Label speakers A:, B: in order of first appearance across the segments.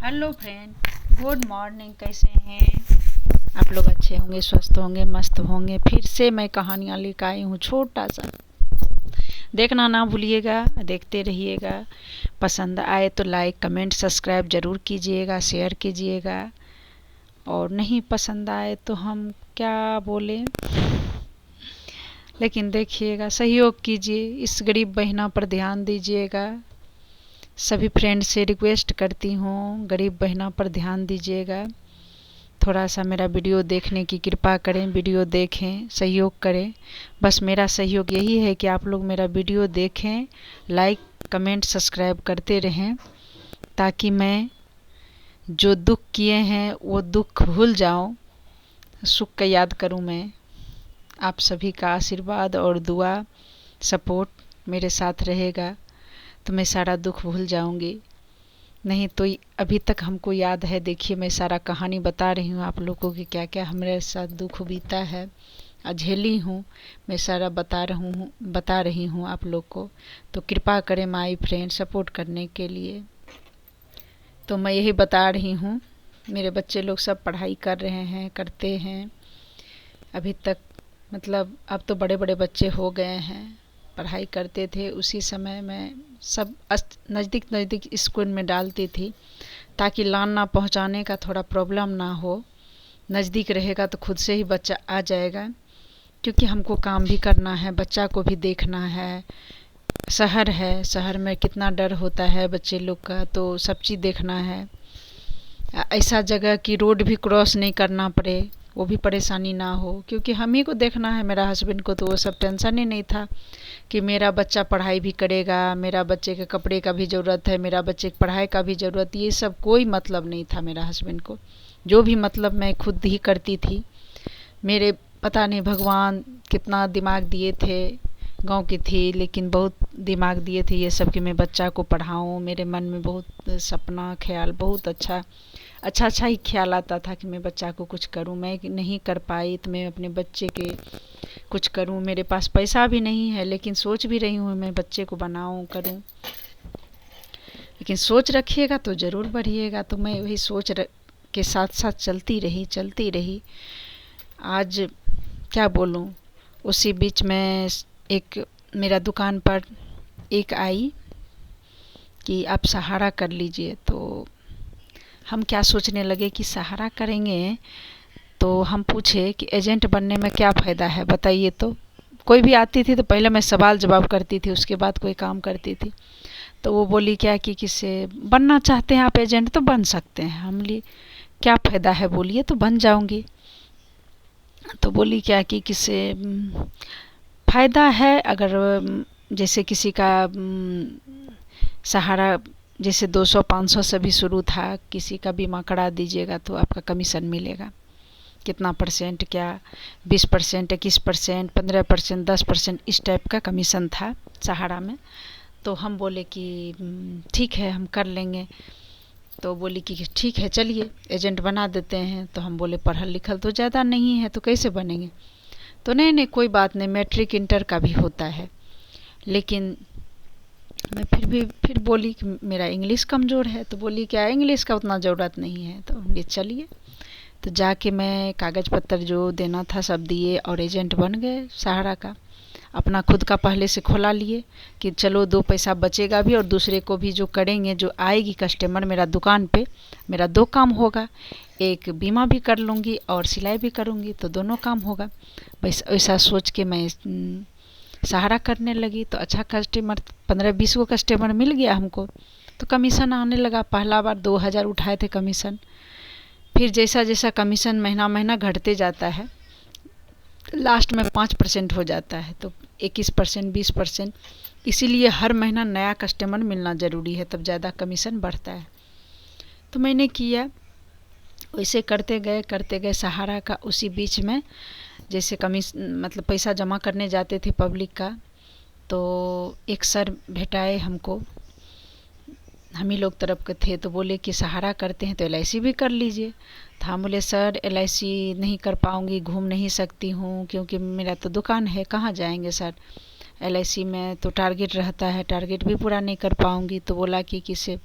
A: Hello friend, good morning. कैसे हैं आप लोग? अच्छे होंगे, स्वस्थ होंगे, मस्त होंगे। फिर से मैं कहानियाँ लेकर आई हूँ, छोटा सा। देखना ना भूलिएगा, देखते रहिएगा। पसंद आए तो लाइक कमेंट सब्सक्राइब ज़रूर कीजिएगा, शेयर कीजिएगा। और नहीं पसंद आए तो हम क्या बोलें, लेकिन देखिएगा, सहयोग कीजिए। इस गरीब बहना पर ध्यान दीजिएगा। सभी फ्रेंड से रिक्वेस्ट करती हूँ, गरीब बहना पर ध्यान दीजिएगा। थोड़ा सा मेरा वीडियो देखने की कृपा करें, वीडियो देखें, सहयोग करें। बस मेरा सहयोग यही है कि आप लोग मेरा वीडियो देखें, लाइक कमेंट सब्सक्राइब करते रहें, ताकि मैं जो दुख किए हैं वो दुख भूल जाऊँ, सुख का याद करूँ मैं। आप सभी का आशीर्वाद और दुआ सपोर्ट मेरे साथ रहेगा तो मैं सारा दुख भूल जाऊंगी। नहीं तो अभी तक हमको याद है, देखिए मैं सारा कहानी बता रही हूँ आप लोगों को कि क्या क्या हमारे साथ दुख बीता है, झेली हूँ। मैं सारा बता रही हूँ आप लोग को। तो कृपा करें माय फ्रेंड सपोर्ट करने के लिए। तो मैं यही बता रही हूँ, मेरे बच्चे लोग सब पढ़ाई कर रहे हैं, करते हैं अभी तक। मतलब अब तो बड़े बड़े बच्चे हो गए हैं, पढ़ाई करते थे। उसी समय मैं सब नज़दीक नज़दीक स्कूल में डालती थी, ताकि लाना पहुंचाने का थोड़ा प्रॉब्लम ना हो। नज़दीक रहेगा तो खुद से ही बच्चा आ जाएगा, क्योंकि हमको काम भी करना है, बच्चा को भी देखना है। शहर है, शहर में कितना डर होता है बच्चे लोग का, तो सब चीज़ देखना है। ऐसा जगह कि रोड भी क्रॉस नहीं करना पड़े, वो भी परेशानी ना हो, क्योंकि हम ही को देखना है। मेरा हस्बैंड को तो वो सब टेंशन ही नहीं था कि मेरा बच्चा पढ़ाई भी करेगा, मेरा बच्चे के कपड़े का भी ज़रूरत है, मेरा बच्चे की पढ़ाई का भी ज़रूरत, ये सब कोई मतलब नहीं था मेरा हस्बैंड को। जो भी मतलब मैं खुद ही करती थी। मेरे पता नहीं भगवान कितना दिमाग दिए थे, गांव की थी लेकिन बहुत दिमाग दिए थे ये सब कि मैं बच्चा को पढ़ाऊँ। मेरे मन में बहुत सपना ख्याल, बहुत अच्छा ही ख्याल आता था कि मैं बच्चा को कुछ करूं। मैं नहीं कर पाई तो मैं अपने बच्चे के कुछ करूं। मेरे पास पैसा भी नहीं है, लेकिन सोच भी रही हूँ मैं बच्चे को बनाऊं, करूं। लेकिन सोच रखिएगा तो ज़रूर बढ़िएगा। तो मैं वही सोच के साथ साथ चलती रही। आज क्या बोलूं, उसी बीच में एक मेरा दुकान पर एक आई कि आप सहारा कर लीजिए। तो हम क्या सोचने लगे कि सहारा करेंगे, तो हम पूछे कि एजेंट बनने में क्या फ़ायदा है बताइए। तो कोई भी आती थी तो पहले मैं सवाल जवाब करती थी, उसके बाद कोई काम करती थी। तो वो बोली क्या कि किससे बनना चाहते हैं आप एजेंट तो बन सकते हैं। हम लिए क्या फ़ायदा है बोलिए, तो बन जाऊंगी। तो बोली क्या कि किससे फ़ायदा है, अगर जैसे किसी का सहारा जैसे 200-500 से भी शुरू था, किसी का बीमा करा दीजिएगा तो आपका कमीशन मिलेगा। कितना परसेंट, क्या 20%, 21%, 15%, 10%, इस टाइप का कमीशन था सहारा में। तो हम बोले कि ठीक है हम कर लेंगे। तो बोली कि ठीक है चलिए एजेंट बना देते हैं। तो हम बोले पढ़ल लिखल तो ज़्यादा नहीं है तो कैसे बनेंगे। तो नहीं कोई बात नहीं, मैट्रिक इंटर का भी होता है। लेकिन मैं फिर बोली कि मेरा इंग्लिश कमज़ोर है। तो बोली क्या इंग्लिश का उतना ज़रूरत नहीं है। तो बोली चलिए। तो जाके मैं कागज़ पत्तर जो देना था सब दिए और एजेंट बन गए सहारा का। अपना खुद का पहले से खोला लिए कि चलो 2 पैसा बचेगा भी, और दूसरे को भी जो करेंगे, जो आएगी कस्टमर मेरा दुकान पे, मेरा 2 काम होगा। एक बीमा भी कर लूँगी और सिलाई भी करूँगी, तो दोनों काम होगा। बस ऐसा सोच के मैं सहारा करने लगी। तो अच्छा कस्टमर 15-20 गो कस्टमर मिल गया हमको। तो कमीशन आने लगा। पहला बार 2000 उठाए थे कमीशन। फिर जैसा जैसा कमीशन महीना महीना घटते जाता है, लास्ट में 5% हो जाता है, तो 21%, 20%। इसीलिए हर महीना नया कस्टमर मिलना ज़रूरी है, तब ज़्यादा कमीशन बढ़ता है। तो मैंने किया वैसे, करते गए सहारा का। उसी बीच में जैसे मतलब पैसा जमा करने जाते थे पब्लिक का, तो एक सर भेटाए हमको, हम ही लोग तरफ के थे। तो बोले कि सहारा करते हैं तो LIC भी कर लीजिए। तो हम बोले सर LIC नहीं कर पाऊँगी, घूम नहीं सकती हूँ, क्योंकि मेरा तो दुकान है, कहाँ जाएंगे सर, LIC में तो टारगेट रहता है, टारगेट भी पूरा नहीं कर पाऊँगी। तो बोला कि किसे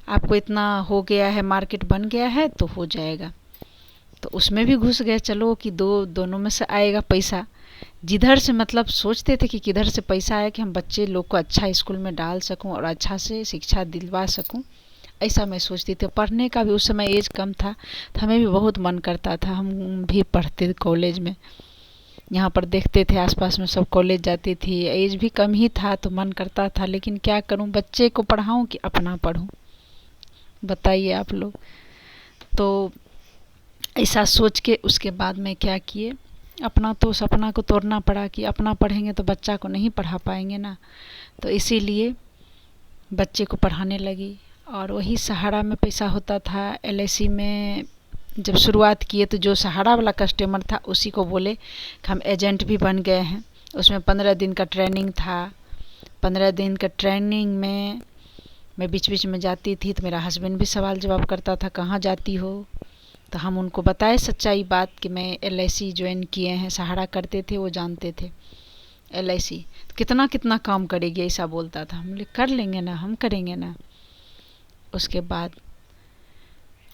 A: आपको इतना हो गया है, मार्केट बन गया है तो हो जाएगा। तो उसमें भी घुस गए, चलो कि दोनों में से आएगा पैसा। जिधर से मतलब सोचते थे कि किधर से पैसा आए कि हम बच्चे लोग को अच्छा स्कूल में डाल सकूं और अच्छा से शिक्षा दिलवा सकूं, ऐसा मैं सोचती थी। पढ़ने का भी उस समय एज कम था तो हमें भी बहुत मन करता था, हम भी पढ़ते थे कॉलेज में। यहाँ पर देखते थे आसपास में सब कॉलेज जाती थी, एज भी कम ही था तो मन करता था, लेकिन क्या करूँ, बच्चे को पढ़ाऊँ कि अपना पढूं, बताइए आप लोग। तो ऐसा सोच के उसके बाद में क्या किए, अपना तो सपना को तोड़ना पड़ा कि अपना पढ़ेंगे तो बच्चा को नहीं पढ़ा पाएंगे ना। तो इसीलिए बच्चे को पढ़ाने लगी। और वही सहारा में पैसा होता था। LIC में जब शुरुआत किए तो जो सहारा वाला कस्टमर था उसी को बोले कि हम एजेंट भी बन गए हैं। उसमें 15 दिन का ट्रेनिंग था। 15 दिन का ट्रेनिंग में मैं बीच बीच में जाती थी तो मेरा हस्बैंड भी सवाल जवाब करता था, कहाँ जाती हो। तो हम उनको बताए सच्चाई बात कि मैं LIC ज्वाइन किए हैं। सहारा करते थे, वो जानते थे LIC कितना कितना काम करेगी, ऐसा बोलता था। हम बोले कर लेंगे ना, हम करेंगे ना। उसके बाद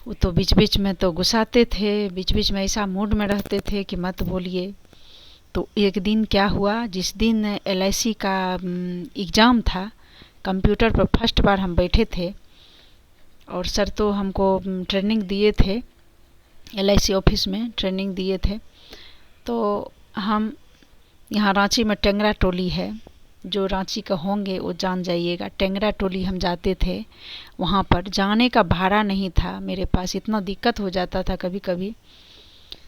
A: वो तो बीच बीच में तो गुस्साते थे, बीच बीच में ऐसा मूड में रहते थे कि मत बोलिए। तो एक दिन क्या हुआ, जिस दिन LIC का एग्ज़ाम था, कंप्यूटर पर फर्स्ट बार हम बैठे थे और सर तो हमको ट्रेनिंग दिए थे, LIC ऑफिस में ट्रेनिंग दिए थे। तो हम यहाँ रांची में टेंगरा टोली है, जो रांची का होंगे वो जान जाइएगा। टेंगरा टोली हम जाते थे, वहाँ पर जाने का भाड़ा नहीं था मेरे पास, इतना दिक्कत हो जाता था कभी कभी।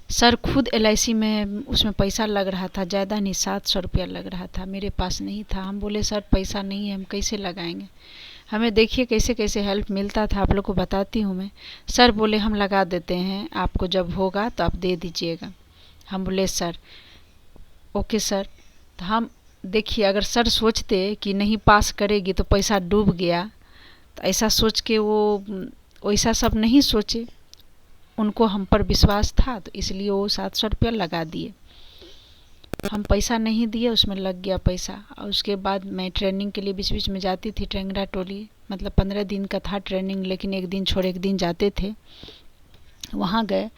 A: सर खुद LIC में उसमें पैसा लग रहा था, ज़्यादा नहीं 700 रुपया लग रहा था, मेरे पास नहीं था। हम बोले सर पैसा नहीं है, हम कैसे लगाएंगे, हमें देखिए कैसे कैसे हेल्प मिलता था, आप लोग को बताती हूँ मैं। सर बोले हम लगा देते हैं, आपको जब होगा तो आप दे दीजिएगा। हम बोले सर ओके सर। तो हम देखिए, अगर सर सोचते कि नहीं पास करेगी तो पैसा डूब गया, तो ऐसा सोच के वो वैसा सब नहीं सोचे, उनको हम पर विश्वास था तो इसलिए वो 700 रुपया लगा दिए। हम पैसा नहीं दिए, उसमें लग गया पैसा। और उसके बाद मैं ट्रेनिंग के लिए बीच बीच में जाती थी टेंगरा टोली, मतलब 15 दिन का था ट्रेनिंग, लेकिन एक दिन छोड़ एक दिन जाते थे। वहाँ गए,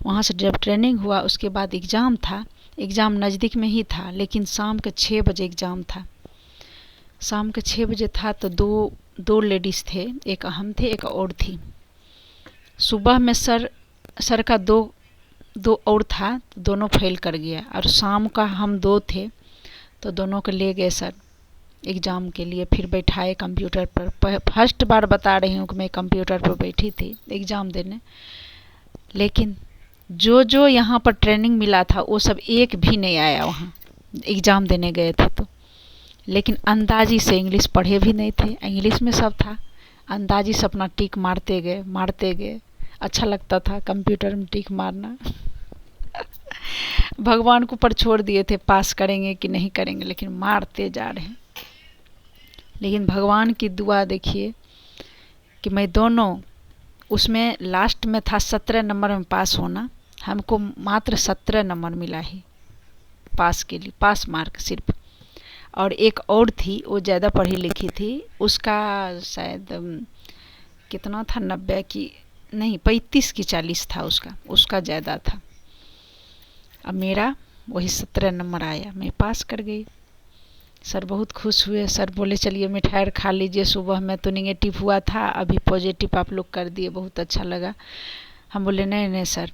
A: वहाँ से जब ट्रेनिंग हुआ उसके बाद एग्ज़ाम था। एग्ज़ाम नज़दीक में ही था, लेकिन शाम के 6 बजे एग्ज़ाम था। शाम के 6 बजे था तो दो लेडीज़ थे, एक हम थे एक और थी। सुबह में सर का दो और था, दोनों फेल कर गया। और शाम का हम 2 थे तो दोनों को ले गए सर एग्ज़ाम के लिए, फिर बैठाए कंप्यूटर पर। फर्स्ट बार बता रही हूँ कि मैं कंप्यूटर पर बैठी थी एग्ज़ाम देने। लेकिन जो यहाँ पर ट्रेनिंग मिला था वो सब एक भी नहीं आया वहाँ एग्ज़ाम देने गए थे तो। लेकिन अंदाजी से, इंग्लिश पढ़े भी नहीं थे, इंग्लिश में सब था, अंदाजी से अपना टिक मारते गए। अच्छा लगता था कंप्यूटर में टिक मारना। भगवान को ऊपर छोड़ दिए थे पास करेंगे कि नहीं करेंगे, लेकिन मारते जा रहे हैं। लेकिन भगवान की दुआ देखिए कि मैं दोनों, उसमें लास्ट में था 17 नंबर में पास होना, हमको मात्र 17 नंबर मिला ही पास के लिए, पास मार्क सिर्फ। और एक और थी वो ज़्यादा पढ़ी लिखी थी, उसका शायद कितना था, 90 की नहीं 35 की 40 था उसका ज़्यादा था। अब मेरा वही 17 नंबर आया, मैं पास कर गई। सर बहुत खुश हुए, सर बोले चलिए मिठाई खा लीजिए, सुबह में तो नेगेटिव हुआ था, अभी पॉजिटिव आप लोग कर दिए, बहुत अच्छा लगा। हम बोले नहीं सर।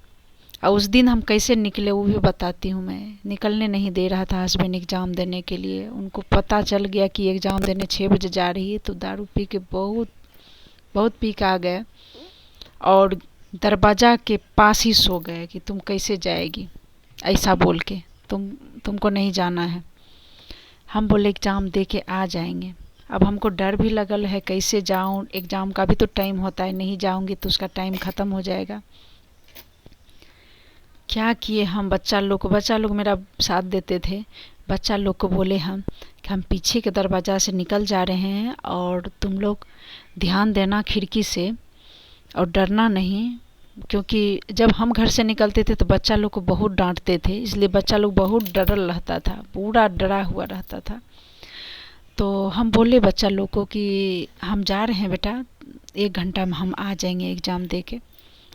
A: और उस दिन हम कैसे निकले वो भी बताती हूँ मैं। निकलने नहीं दे रहा था हस्बैंड एग्ज़ाम देने के लिए, उनको पता चल गया कि एग्ज़ाम देने 6 बजे जा रही है, तो दारू पी के बहुत पी के आ गए और दरवाज़ा के पास ही सो गए कि तुम कैसे जाएगी, ऐसा बोल के, तुमको नहीं जाना है। हम बोले एग्ज़ाम दे के आ जाएंगे। अब हमको डर भी लगल है, कैसे जाऊं, एग्ज़ाम का भी तो टाइम होता है, नहीं जाऊंगी तो उसका टाइम ख़त्म हो जाएगा। क्या किए हम, बच्चा लोग मेरा साथ देते थे। बच्चा लोग को बोले हम कि हम पीछे के दरवाज़ा से निकल जा रहे हैं और तुम लोग ध्यान देना खिड़की से और डरना नहीं, क्योंकि जब हम घर से निकलते थे तो बच्चा लोग को बहुत डांटते थे, इसलिए बच्चा लोग बहुत डरल रहता था, पूरा डरा हुआ रहता था। तो हम बोले बच्चा लोग को कि हम जा रहे हैं बेटा, 1 घंटा में हम आ जाएंगे एग्ज़ाम दे के।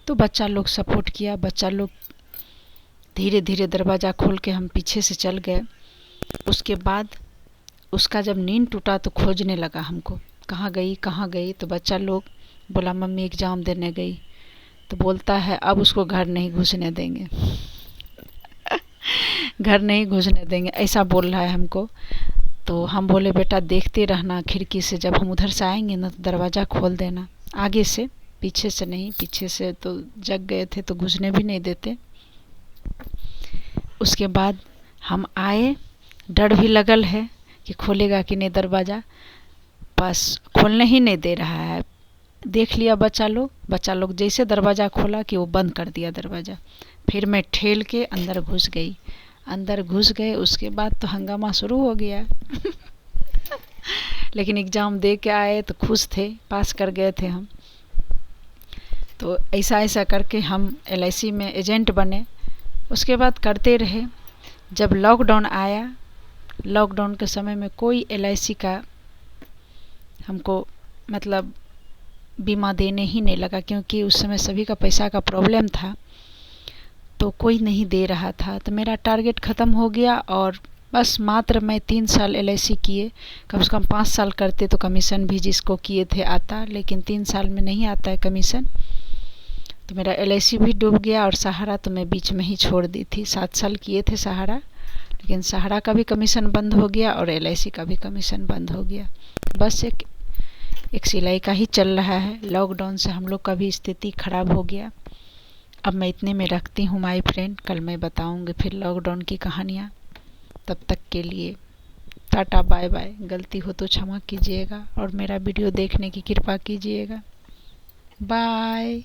A: तो बच्चा लोग सपोर्ट किया, बच्चा लोग धीरे धीरे दरवाज़ा खोल के हम पीछे से चल गए। उसके बाद उसका जब नींद टूटा तो खोजने लगा हमको, कहाँ गई कहाँ गई। तो बच्चा लोग बोला मम्मी एग्ज़ाम देने गई। तो बोलता है अब उसको घर नहीं घुसने देंगे घर नहीं घुसने देंगे, ऐसा बोल रहा है हमको। तो हम बोले बेटा देखते रहना खिड़की से, जब हम उधर से आएंगे ना तो दरवाज़ा खोल देना, आगे से, पीछे से नहीं। पीछे से तो जग गए थे तो घुसने भी नहीं देते। उसके बाद हम आए, डर भी लगल है कि खोलेगा कि नहीं दरवाज़ा, बस खोलने ही नहीं दे रहा है। देख लिया बच्चा लोग जैसे दरवाज़ा खोला कि वो बंद कर दिया दरवाज़ा। फिर मैं ठेल के अंदर घुस गई। अंदर घुस गए, उसके बाद तो हंगामा शुरू हो गया लेकिन एग्ज़ाम दे के आए तो खुश थे, पास कर गए थे हम। तो ऐसा ऐसा करके हम LIC में एजेंट बने। उसके बाद करते रहे। जब लॉकडाउन आया, लॉकडाउन के समय में कोई LIC का हमको मतलब बीमा देने ही नहीं लगा, क्योंकि उस समय सभी का पैसा का प्रॉब्लम था, तो कोई नहीं दे रहा था। तो मेरा टारगेट ख़त्म हो गया और बस मात्र मैं 3 साल LIC किए। कम से कम 5 साल करते तो कमीशन भी जिसको किए थे आता, लेकिन 3 साल में नहीं आता है कमीशन। तो मेरा LIC भी डूब गया और सहारा तो मैं बीच में ही छोड़ दी थी। 7 साल किए थे सहारा, लेकिन सहारा का भी कमीशन बंद हो गया और LIC का भी कमीशन बंद हो गया। बस एक सिलाई का ही चल रहा है। लॉकडाउन से हम लोग का भी स्थिति खराब हो गया। अब मैं इतने में रखती हूँ माय फ्रेंड, कल मैं बताऊँगी फिर लॉकडाउन की कहानियाँ। तब तक के लिए टाटा बाय बाय। गलती हो तो क्षमा कीजिएगा और मेरा वीडियो देखने की कृपा कीजिएगा। बाय।